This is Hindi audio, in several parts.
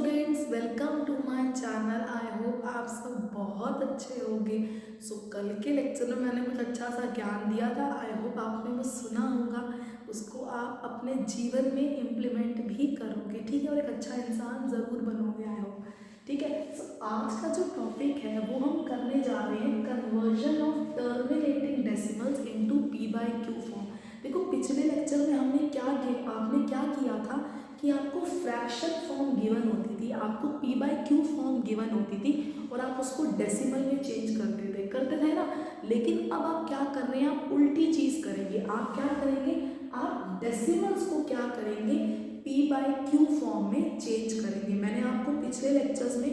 Students, welcome to my channel. I hope आप सब बहुत अच्छे होंगे। कल के लेक्चर में मैंने कुछ अच्छा सा ज्ञान दिया था। आई होप आपने वो सुना होगा, उसको आप अपने जीवन में इम्प्लीमेंट भी करोगे, ठीक है, और एक अच्छा इंसान ज़रूर बनोगे। आई होप, ठीक है। आज का जो टॉपिक है वो हम करने जा रहे हैं conversion of terminating decimals into P by Q form. देखो, पिछले लेक्चर में आपने क्या किया था कि आपको फ्रैक्शन फॉर्म गिवन होती थी, आपको P by Q form given होती थी और आप उसको डेसिमल में चेंज करते थे ना। लेकिन अब आप क्या कर रहे हैं, आप उल्टी चीज़ करेंगे। आप क्या करेंगे, आप डेसिमल्स को क्या करेंगे, पी बाई क्यू फॉर्म में चेंज करेंगे। मैंने आपको पिछले लेक्चर्स में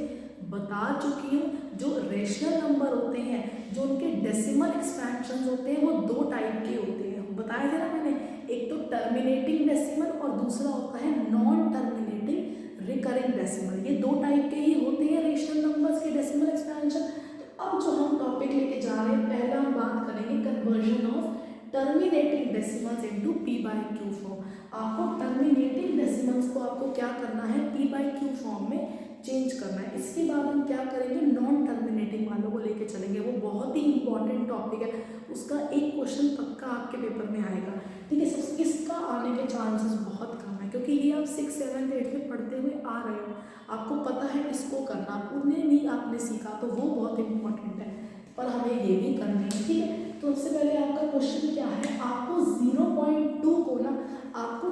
बता चुकी हूँ, जो रेशनल नंबर होते हैं, जो उनके डेसिमल एक्सपेंशन होते हैं, वो दो टाइप के होते हैं। बताया था ना मैंने, एक तो टर्मिनेटिंग डेसिमल और दूसरा होता है नॉन टर्मिनेटिंग रिकरिंग डेसिमल। ये दो टाइप के ही होते हैं रेशनल नंबर्स के डेसिमल एक्सपेंशन। तो अब जो हम टॉपिक लेके जा रहे हैं, पहला हम बात करेंगे conversion of terminating decimals into P by Q form. आपको टर्मिनेटिंग डेसिमल्स को आपको क्या करना है, पी बाई क्यू फॉर्म में चेंज करना है। इसके बाद हम क्या करेंगे, नॉन टर्मिनेटिंग वालों को लेके चलेंगे। वो बहुत ही इंपॉर्टेंट टॉपिक है, उसका एक क्वेश्चन पक्का आपके पेपर में आएगा, ठीक है। इसका आने के चांसेस बहुत कम है, क्योंकि ये आप 6, 7, 8 में पढ़ते हुए आ रहे हो, आपको पता है इसको करना, उन्हें नहीं आपने सीखा, तो वो बहुत इंपॉर्टेंट है, पर हमें ये भी करनी है, ठीक है। तो सबसे पहले आपका क्वेश्चन क्या है, आपको 0.2 को ना आपको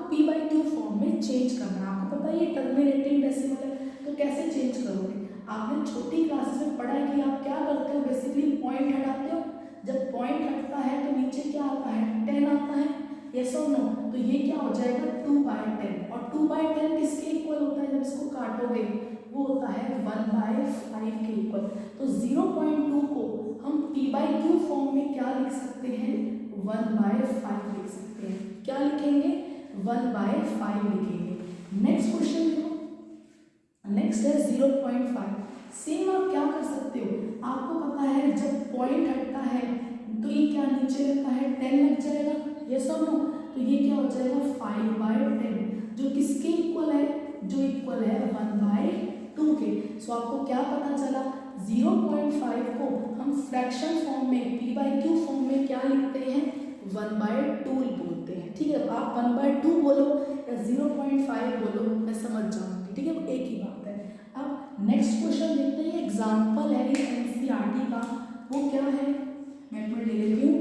पी बाई क्यू फॉर्म में चेंज करना है। आपको पता है ये टर्मिनेटिंग डेसिमल है, तो कैसे चेंज करोगे। आपने छोटी क्लासेस में पढ़ा है कि आप क्या करते हो, बेसिकली पॉइंट हटाते हो। जब पॉइंट हटता है तो नीचे क्या आता है, 10 आता है, यस और नो। तो ये क्या हो जाएगा, 2/10। और 2/10 किसके इक्वल होता है, जब इसको काटोगे वो होता है 1/5 के इक्वल। तो 0.2 को हम पी बाई क्यू फॉर्म में क्या लिख सकते हैं, 1/5 लिख सकते हैं। क्या लिखेंगे, 1/5 लिखेंगे। नेक्स्ट क्वेश्चन देखो, नेक्स्ट है 0.5। सेम आप क्या कर सकते हो, आपको पता है जब पॉइंट हटता है तो ये क्या नीचे लगता है, 10 लग जाएगा, यस और नो। तो ये क्या हो जाएगा, 5/10, जो किसके इक्वल है, जो इक्वल है 1/2 के। सो आपको क्या पता चला, 0.5 को हम फ्रैक्शन फॉर्म में, पी बाई क्यू फॉर्म में क्या लिखते हैं, 1/2 बोलते हैं, ठीक है। आप 1/2 बोलो या 0.5 बोलो, मैं समझ जाऊंगी, ठीक है, एक ही बात है। अब नेक्स्ट क्वेश्चन देखते हैं, एग्जाम्पल है एनसीईआरटी का, वो क्या है, मैं ले लेती हूँ।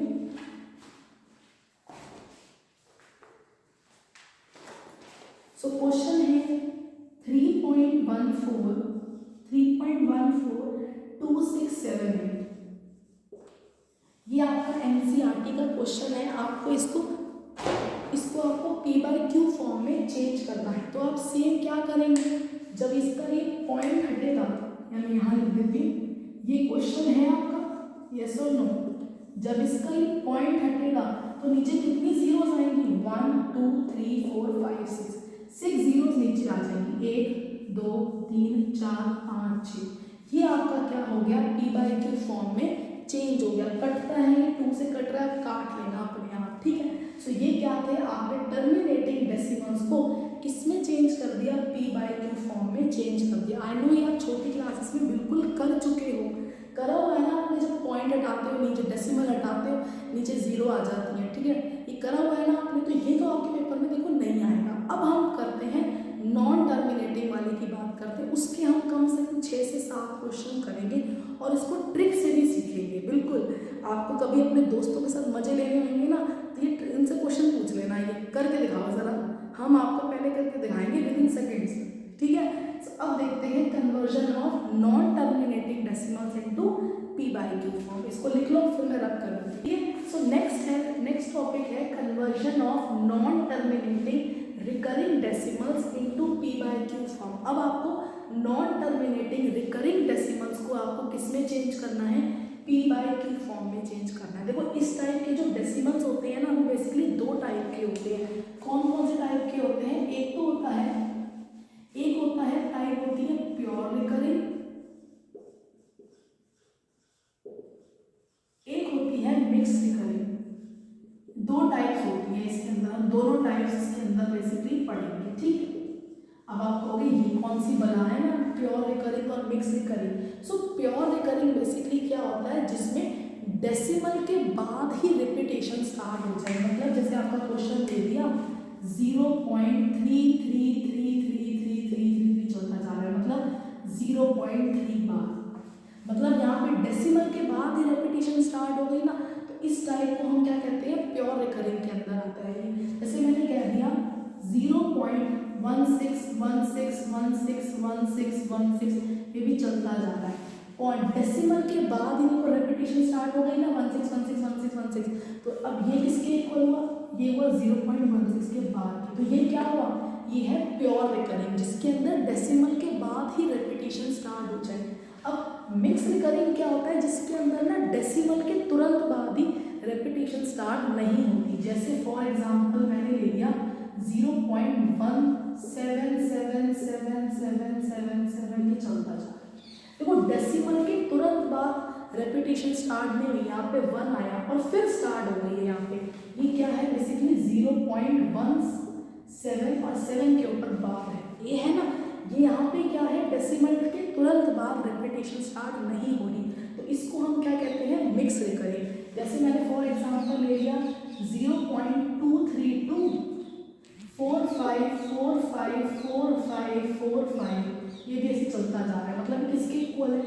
सो क्वेश्चन है 3.14 ये आपका एनसीईआरटी का क्वेश्चन है। आपको इसको आपको पी बाई क्यू फॉर्म में चेंज करना है। तो आप सेम क्या करेंगे, जब इसका ये पॉइंट हटेगा, या मैं यहाँ लिख देती हूँ, ये क्वेश्चन है आपका, यस और नो। जब इसका ये पॉइंट हटेगा तो नीचे कितनी जीरोस आएंगी, 1 2 3 4 5 6 जीरोस नीचे आ जाएंगी, 1 2 3 4 5 6। ये आपका क्या हो गया, पी बाई क्यू फॉर्म में चेंज हो गया। कटता है, ये 2 से कट रहा है, काट लेना अपने आप, ठीक है। सो ये क्या थे, आपने टर्मिनेटिंग डेसिमल्स को किसमें चेंज कर दिया, पी बाई क्यू फॉर्म में चेंज कर दिया। आई नो ये आप छोटी क्लासेस में बिल्कुल कर चुके हो, करा हुआ है ना आपने। जब पॉइंट हटाते हो, नीचे डेसिमल हटाते हो, नीचे जीरो आ जाती है, ठीक है, ये करा हुआ है ना आपने। तो ये तो आपके पेपर में देखो नहीं आएगा। अब हम करते हैं नॉन टर्मिनेटिंग वाले की बात करते हैं, उसके हम कम से कम 6 से 7 क्वेश्चन करेंगे और इसको ट्रिक से भी सीखेंगे। बिल्कुल, आपको कभी अपने दोस्तों के साथ मजे लेने होंगे ना, तो ये इनसे क्वेश्चन पूछ लेना, ये करके दिखाओ जरा, हम आपको पहले करके दिखाएंगे विदिन सेकेंड्स, ठीक है। अब देखते हैं conversion of non terminating decimals into P by Q form. इसको लिख लो, फिर मैं रब कर दूंगी, ठीक है। सो नेक्स्ट टॉपिक है conversion of non terminating recurring decimals into P by Q form. अब आपको नॉन टर्मिनेटिंग रिकरिंग डेसिमल्स को आपको किसमें चेंज करना है, पी बाई क्यू फॉर्म में चेंज करना है। देखो, इस टाइप के जो डेसिमल्स होते हैं ना, वो बेसिकली दो टाइप के होते हैं। कौन कौन से टाइप के होते हैं, एक होता है टाइप होती है प्योर रिकरिंग, एक होती है मिक्स रिकरिंग। दो टाइप्स होती है इसके अंदर, हम दोनों टाइप्स इसके अंदर बेसिकली पढ़ेंगे, ठीक है। अब आप कहोगे ये कौन सी बला है ना, प्योर रिकरिंग और mix recurring. So pure recurring basically क्या होता है, जिसमें डेसिमल के बाद ही रिपीटेशन स्टार्ट हो जाए। मतलब जैसे आपका क्वेश्चन दे दिया 0.33333333 चलता जा रहा है, मतलब 0.3 बार, मतलब यहाँ पे डेसिमल के बाद ही रेपिटेशन स्टार्ट हो गई ना, तो इस टाइप को हम क्या कहते हैं, प्योर रिकरिंग के अंदर आता है। जैसे मैंने कह दिया 0.1616161616 ये भी चलता जा रहा है, और डेसिमल के बाद ही देखो रेपिटेशन स्टार्ट हो गई ना 16161616, तो अब ये किसके इक्वल हुआ, ये हुआ 0.16 के बाद, तो ये क्या हुआ, ये है प्योर रिकरिंग, जिसके अंदर डेसिमल के बाद ही रेपिटेशन स्टार्ट हो जाए। अब मिक्स रिकरिंग क्या होता है, जिसके अंदर ना डेसिमल के तुरंत बाद ही रेपिटेशन स्टार्ट नहीं होती। जैसे फॉर एग्जांपल मैंने ले लिया 0.17777777 ये चलता जा रहा है। देखो डेसिमल के तुरंत बाद रेपिटेशन स्टार्ट नहीं हुई, यहाँ पे 1 आया और फिर स्टार्ट हो गई है यहाँ पे, ये क्या है बेसिकली 0.17 और 7 के ऊपर बार है, ये है ना, ये यहाँ पे क्या है, डेसिमल के तुरंत बाद रेपिटेशन स्टार्ट नहीं हो रही, तो इसको हम क्या कहते हैं, मिक्स रिकरिंग। जैसे मैंने फॉर एग्जांपल ले लिया 0.23245454545, ये भी ऐसे चलता जा रहा है, मतलब किसके इक्वल है,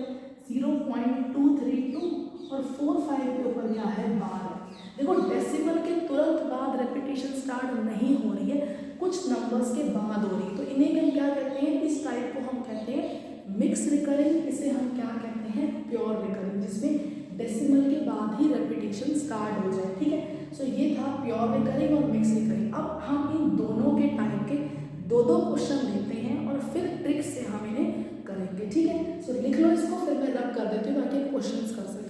0.232 और 45 के ऊपर क्या है, बार है। देखो डेसिमल के तुरंत बाद रेपिटेशन स्टार्ट नहीं हो रही है, कुछ नंबर्स के बाद हो रही है, तो इन्हें हम क्या कहते हैं, इस टाइप को हम कहते हैं मिक्स रिकरिंग, इसे हम क्या कहते हैं, प्योर रिकरिंग, जिसमें डेसिमल के बाद ही रेपिटेशन स्टार्ट हो जाए। ठीक है, सो ये था प्योर रिकरिंग और मिक्स रिकरिंग। अब हम इन दोनों के टाइप के दो क्वेश्चन लेते हैं और फिर ट्रिक से हम इन्हें करेंगे। ठीक है, सो लिख लो इसको, फिर मैं रब कर देती हूँ ताकि क्वेश्चन कर सकें।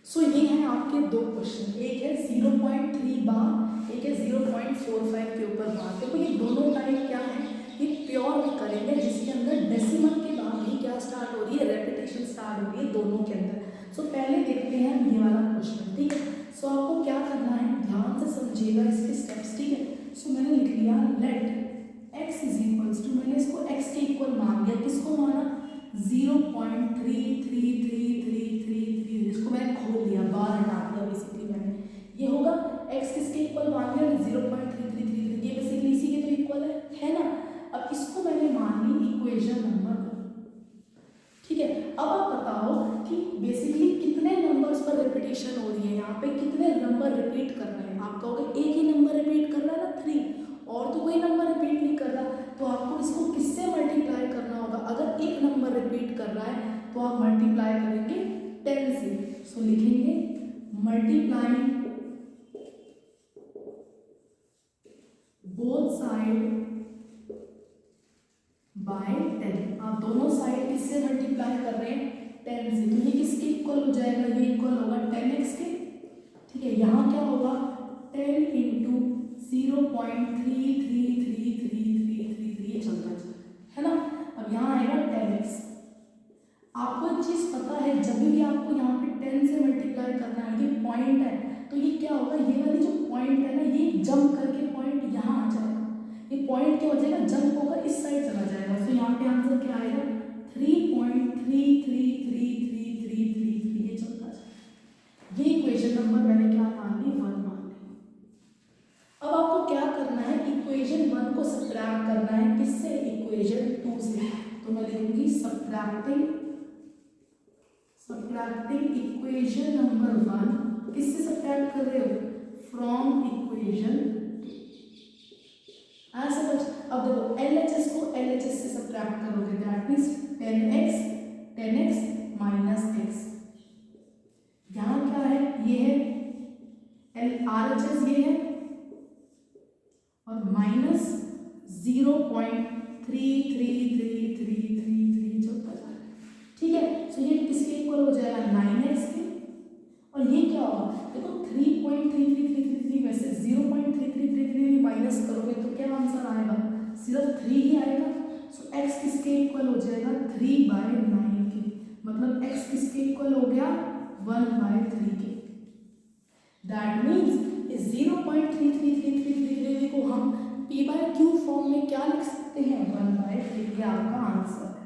सो ये हैं आपके दो क्वेश्चन, एक है 0.3 बार, एक है 0.45 के ऊपर बार। देखो ये दोनों टाइप क्या है, ये प्योर रिकरिंग है, जिसके अंदर डेसिमल के बाद ही क्या स्टार्ट हो रही है, रेपिटेशन स्टार्ट हो रही है दोनों के अंदर। सो पहले देखते हैं ये वाला क्वेश्चन। ठीक है, सो आपको क्या करना है, ध्यान से समझिएगा इसके स्टेप्स। ठीक है, सो मैंने लिख लिया let x is equals to, मैंने इसको x के इक्वल मान लिया, किसको माना, 0.33333, इसको मैंने खोल दिया, बार हटा दिया बेसिकली मैंने, ये होगा x किसके इक्वल मान लिया, 0.3333, ये बेसिकली इसी के तो इक्वल है ना। अब इसको मैंने मान ली इक्वेशन नंबर 1। ठीक है, अब आप बताओ कि बेसिकली कितने नंबर्स पर रिपीटेशन हो रही है, यहाँ पे कितने नंबर रिपीट कर रहे हैं। आप कहोगे एक ही नंबर रिपीट कर रहा है ना 3, और तो कोई नंबर रिपीट नहीं कर रहा, तो आपको इसको किससे मल्टीप्लाई करना होगा, अगर एक नंबर रिपीट कर रहा है तो आप मल्टीप्लाई करेंगे 10 से। सो लिखेंगे मल्टीप्लाइंग बोथ साइड बाय 10, आप दोनों साइड किससे मल्टीप्लाई कर रहे हैं, 10 से, तो ये किसके इक्वल हो जाएगा, ये इक्वल होगा 10x के। ठीक है, यहाँ क्या होगा 10 इंटू 0.333333 ये चलता है ना। अब यहाँ आएगा 10x। आपको एक चीज़ पता है, जब भी आपको यहाँ पे 10 से मल्टीप्लाई करना है, ये पॉइंट है, तो ये क्या होगा, ये वाली जो पॉइंट है ना, ये जंप करके पॉइंट यहाँ आ जाएगा, ये पॉइंट क्या हो जाएगा, जंप होकर इस साइड चला जाएगा। तो यहाँ पे आंसर क्या आएगा, 3.333333, ये चलता है। ये इक्वेशन नंबर मैंने क्या मान ली, 1 मान ली। अब आपको क्या करना है, इक्वेशन 1 को सब्ट्रैक्ट करना है, किससे, इक्वेशन 2 से। तो मैं लिखूंगी सब्ट्रैक्टिंग इक्वेशन नंबर 1, किससे सब्ट्रैक्ट कर रहे हो, फ्रॉम इक्वेशन। समझ। अब देखो LHS को LHS से सब्ट्रैक्ट करोगे, that means 10x minus x, यहाँ क्या है, ये है RHS, ये है, और माइनस 0.33333 चलता जा रहा है। ठीक है, सो ये किसके इक्वल हो जाएगा, 9x के, और ये क्या होगा, देखो 3.3333 में से 0.3333 माइनस करोगे तो क्या आंसर आएगा, सिर्फ 3 ही आएगा। सो x किसके इक्वल हो जाएगा, 3/9 के, मतलब x किसके इक्वल हो गया, 1/3 के। दैट मीन्स 0.3333 को हम p P by Q form में क्या लिख सकते हैं, 1/3। ये आपका आंसर है,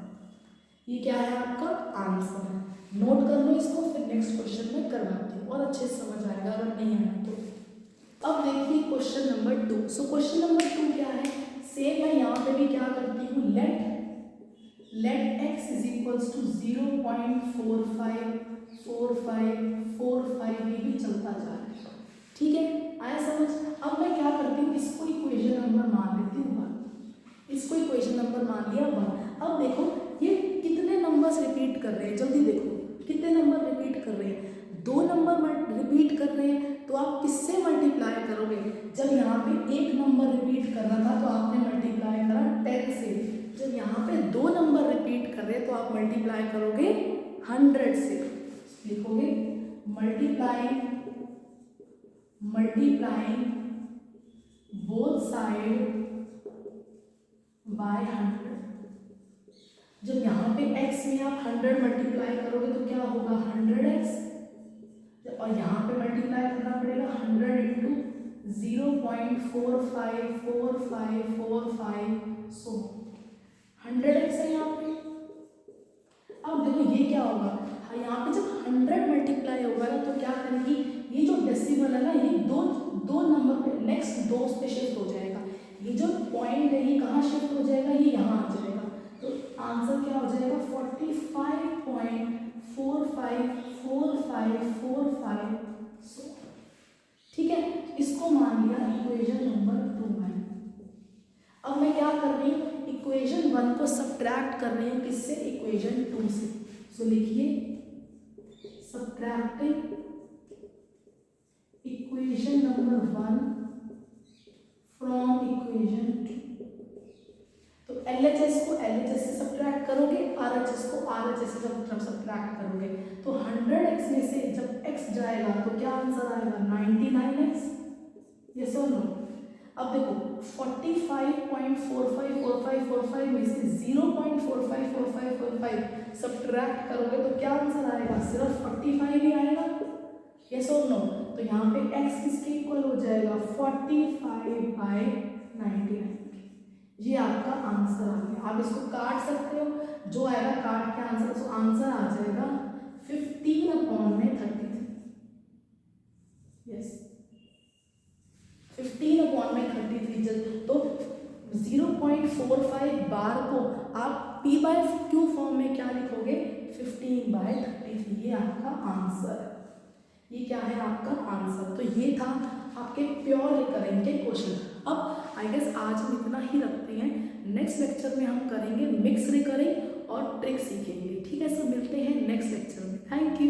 ये क्या है आपका आंसर है। नोट कर लो इसको, फिर नेक्स्ट क्वेश्चन में करवाती हूँ और अच्छे से समझ आएगा अगर नहीं आया तो। अब देखिए question number 2। So question number 2 क्या है, सेम मैं यहाँ पे भी क्या करती हूँ, let x is equals to 0.454545 ये भी चलता जा रहा है, ठीक है, आया समझ। अब मैं क्या करती हूँ, इसको इक्वेशन नंबर मान लेती हूँ 1, इसको इक्वेशन नंबर मान लिया 1। अब देखो ये कितने नंबर्स रिपीट कर रहे हैं, जल्दी देखो कितने नंबर रिपीट कर रहे हैं, 2 नंबर रिपीट कर रहे हैं, तो आप किससे मल्टीप्लाई करोगे, जब यहाँ पे एक नंबर रिपीट कर रहा था तो आपने मल्टीप्लाई करा 10 से, जब यहाँ पे 2 नंबर रिपीट कर रहे हैं तो आप मल्टीप्लाई करोगे 100 से। लिखोगे मल्टीप्लाइंग बोथ साइड बाय 100। जब यहाँ पे x में आप 100 मल्टीप्लाई करोगे तो क्या होगा 100x, और यहाँ पे मल्टीप्लाई करना पड़ेगा 100 इंटू 0.454545, सो 100x है यहाँ पे। अब देखो ये क्या होगा, यहाँ पे जब 100 मल्टीप्लाई होगा ना तो क्या करेंगी, ये जो डेसिमल है ना ये दो नंबर पे नेक्स्ट 2 पे शिफ्ट हो जाएगा, ये जो पॉइंट है ये कहाँ शिफ्ट हो जाएगा, ये यहाँ आ जाएगा, तो आंसर क्या हो जाएगा 45.454545, ठीक है, इसको मान लिया इक्वेशन नंबर 2 में। अब मैं क्या कर रही हूँ, इक्वेशन 1 को सब्ट्रैक्ट कर रही हूँ किससे, इक्वेशन 2 से। सो लिखिए subtracting equation number 1 from equation 2। तो LHS को LHS से सब्ट्रैक्ट करोगे, RHS को RHS से सब्ट्रैक्ट करोगे, तो 100x में से जब x जाएगा तो क्या आंसर आएगा 99x, यस और नो। अब देखो 45.454545 में से 0.454545 सब्ट्रैक्ट करोगे तो क्या आंसर आएगा, सिर्फ 45 ही आएगा, यस और नो। तो यहाँ पे x किसके इक्वल हो जाएगा 45/99, ये आपका आंसर आ गया। आप इसको काट सकते हो, जो आएगा काट के आंसर, तो आंसर आ जाएगा 15/33, यस 15/33। तो 0.45 बार को आप p बाय क्यू फॉर्म में क्या लिखोगे 15/33, ये आपका आंसर, ये क्या है आपका आंसर। तो ये था आपके प्योर रिकरिंग के क्वेश्चन। अब आई गेस आज हम इतना ही रखते हैं, नेक्स्ट लेक्चर में हम करेंगे मिक्स रिकरिंग